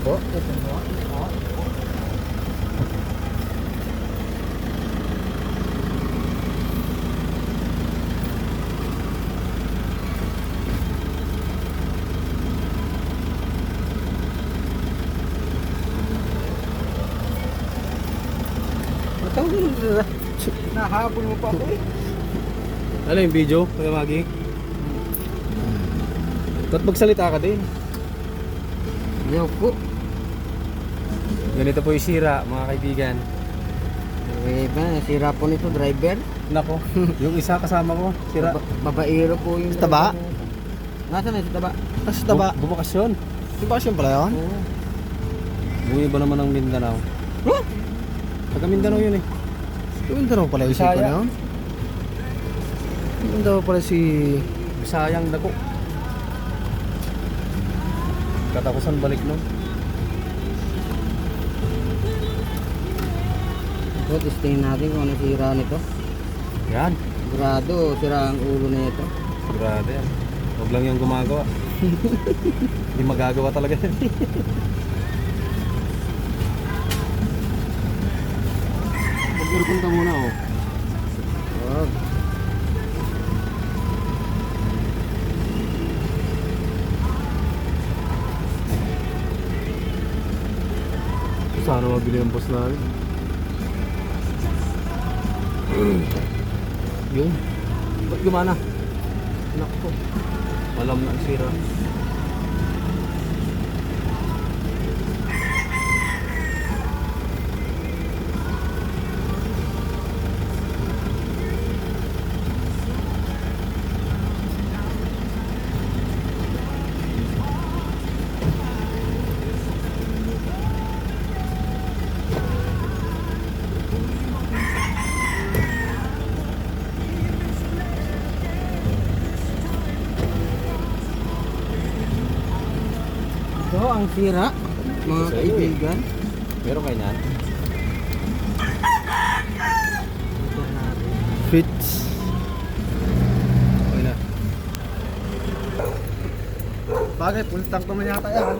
po. Nahabol mo pa ako eh. Ano yung video, Kuya Magi? Ba't magsalita ka din? Ayaw po. Ganito po yung sira, mga kaibigan. Eh, sira po nito, driver. Nako, yung isa kasama ko, sira. Babaero po yung Sa taba? driver nito. Nasaan na sa taba? Tapos taba. Bumakasyon. Di ba siya pala yun? Oo. Yung iba naman ng Mindanao. Huh? Taga Mindanao yun eh. Yung daw pala yung Bisaya. sipa na yun? Yung daw pala si... Bisayang dako. Katapusan balik nun. So, testingin natin kung ano sira nito. Yan. Sigurado, sira ang ulo na ito. Sigurado yan. Huwag lang yung gumagawa. Hindi magagawa talaga yan. Magpunta muna oh. Wag. Sana mabili ang boss namin. Yun. Ba't gumana? Nakpo. Alam na ang sira. Ito ang sira, mga Sa iyo, kaibigan. Meron kayo niyan? Ito natin. Fits. Okay na. Bakit? Full tank naman yata yan.